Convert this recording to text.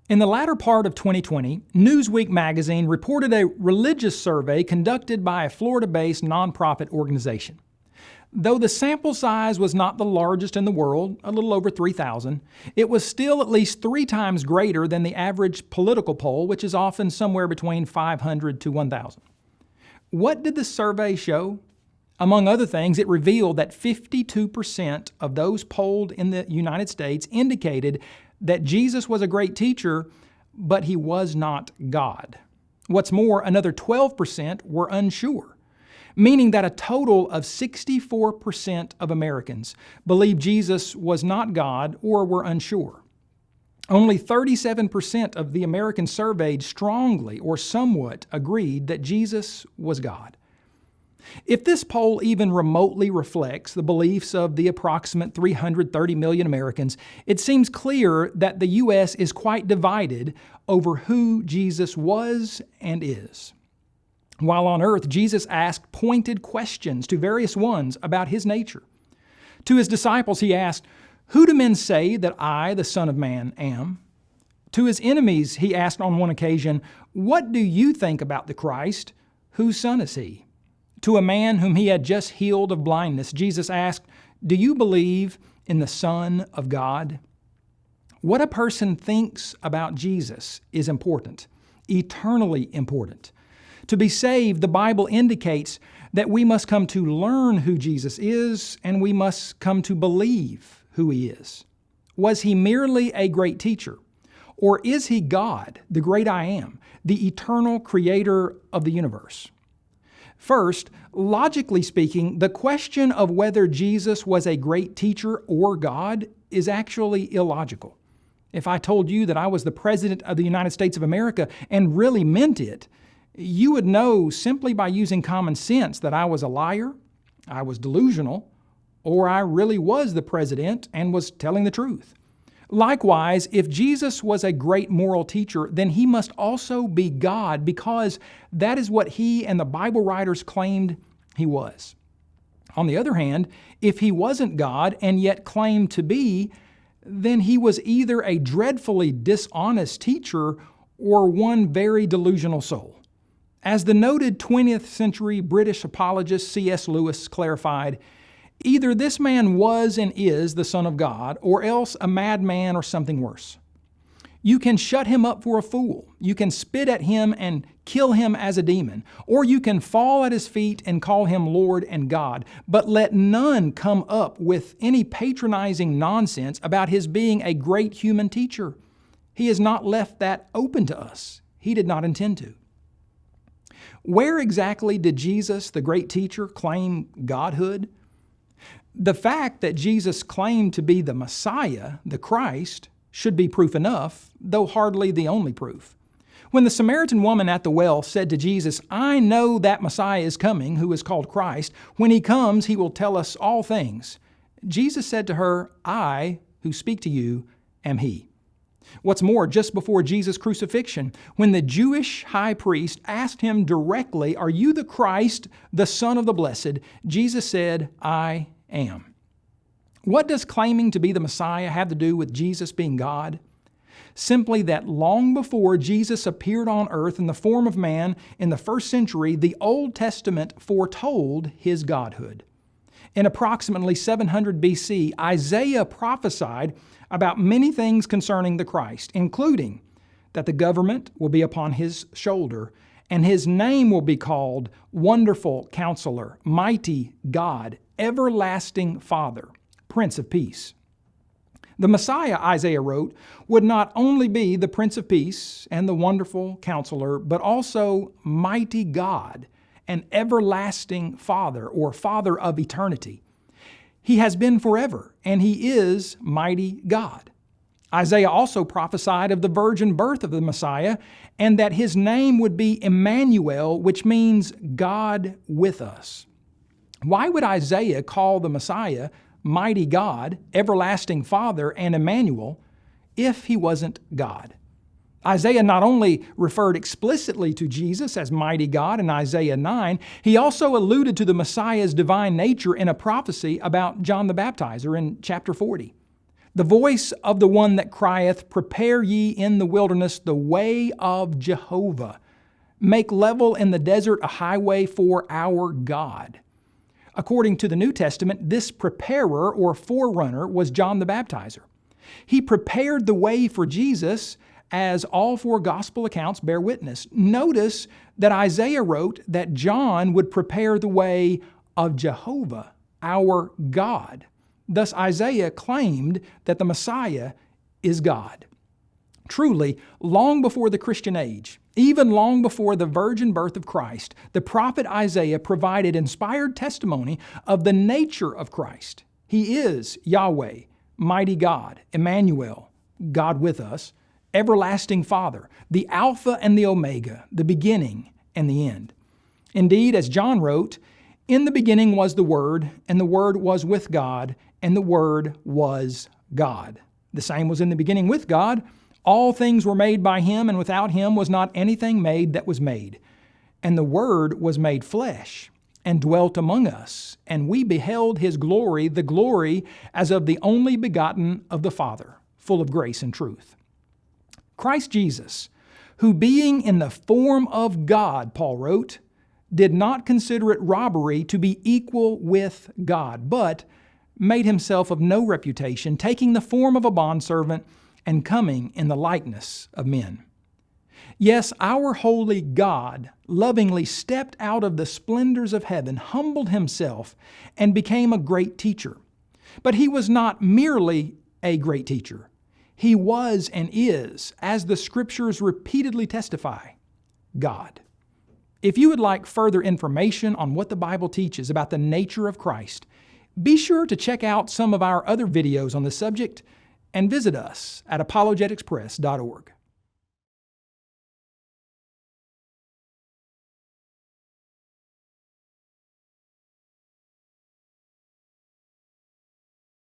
In the latter part of 2020, Newsweek magazine reported a religious survey conducted by a Florida-based nonprofit organization. Though the sample size was not the largest in the world, a little over 3,000, it was still at least 3 times greater than the average political poll, which is often somewhere between 500 to 1,000. What did the survey show? Among other things, it revealed that 52% of those polled in the United States indicated that Jesus was a great teacher, but he was not God. What's more, another 12% were unsure, meaning that a total of 64% of Americans believed Jesus was not God or were unsure. Only 37% of the Americans surveyed strongly or somewhat agreed that Jesus was God. If this poll even remotely reflects the beliefs of the approximate 330 million Americans, it seems clear that the U.S. is quite divided over who Jesus was and is. While on earth, Jesus asked pointed questions to various ones about his nature. To his disciples, he asked, "Who do men say that I, the Son of Man, am?" To his enemies, he asked on one occasion, "What do you think about the Christ? Whose son is he?" To a man whom he had just healed of blindness, Jesus asked, "Do you believe in the Son of God?" What a person thinks about Jesus is important, eternally important. To be saved, the Bible indicates that we must come to learn who Jesus is, and we must come to believe who he is. Was he merely a great teacher? Or is he God, the great I Am, the eternal creator of the universe? First, logically speaking, the question of whether Jesus was a great teacher or God is actually illogical. If I told you that I was the President of the United States of America and really meant it, you would know simply by using common sense that I was a liar, I was delusional, or I really was the President and was telling the truth. Likewise, if Jesus was a great moral teacher, then he must also be God, because that is what he and the Bible writers claimed he was. On the other hand, if he wasn't God and yet claimed to be, then he was either a dreadfully dishonest teacher or one very delusional soul. As the noted 20th century British apologist C.S. Lewis clarified, either this man was and is the Son of God, or else a madman or something worse. You can shut him up for a fool. You can spit at him and kill him as a demon, or you can fall at his feet and call him Lord and God. But let none come up with any patronizing nonsense about his being a great human teacher. He has not left that open to us. He did not intend to. Where exactly did Jesus, the great teacher, claim godhood? The fact that Jesus claimed to be the Messiah, the Christ, should be proof enough, though hardly the only proof. When the Samaritan woman at the well said to Jesus, "I know that Messiah is coming, who is called Christ. When he comes, he will tell us all things," Jesus said to her, "I, who speak to you, am he." What's more, just before Jesus' crucifixion, when the Jewish high priest asked him directly, "Are you the Christ, the Son of the Blessed?" Jesus said, "I am." What does claiming to be the Messiah have to do with Jesus being God? Simply that long before Jesus appeared on earth in the form of man in the first century, the Old Testament foretold his godhood. In approximately 700 BC, Isaiah prophesied about many things concerning the Christ, including that the government will be upon his shoulder, and his name will be called Wonderful Counselor, Mighty God, Everlasting Father, Prince of Peace. The Messiah, Isaiah wrote, would not only be the Prince of Peace and the Wonderful Counselor, but also Mighty God and Everlasting Father, or Father of eternity. He has been forever, and he is Mighty God. Isaiah also prophesied of the virgin birth of the Messiah, and that his name would be Emmanuel, which means God with us. Why would Isaiah call the Messiah Mighty God, Everlasting Father, and Emmanuel if he wasn't God? Isaiah not only referred explicitly to Jesus as Mighty God in Isaiah 9, he also alluded to the Messiah's divine nature in a prophecy about John the Baptizer in chapter 40. The voice of the one that crieth, Prepare ye in the wilderness the way of Jehovah. Make level in the desert a highway for our God. According to the New Testament, this preparer or forerunner was John the Baptizer. He prepared the way for Jesus, as all four gospel accounts bear witness. Notice that Isaiah wrote that John would prepare the way of Jehovah, our God. Thus Isaiah claimed that the Messiah is God. Truly, long before the Christian age, even long before the virgin birth of Christ, the prophet Isaiah provided inspired testimony of the nature of Christ. He is Yahweh, mighty God, Emmanuel, God with us, everlasting Father, the Alpha and the Omega, the beginning and the end. Indeed, as John wrote, In the beginning was the Word, and the Word was with God, and the Word was God. The same was in the beginning with God. All things were made by Him, and without Him was not anything made that was made. And the Word was made flesh, and dwelt among us, and we beheld His glory, the glory as of the only begotten of the Father, full of grace and truth. Christ Jesus, who being in the form of God, Paul wrote, did not consider it robbery to be equal with God, but made Himself of no reputation, taking the form of a bondservant and coming in the likeness of men. Yes, our holy God lovingly stepped out of the splendors of heaven, humbled Himself, and became a great teacher. But He was not merely a great teacher. He was and is, as the Scriptures repeatedly testify, God. If you would like further information on what the Bible teaches about the nature of Christ, be sure to check out some of our other videos on the subject and visit us at apoloeticspress.org.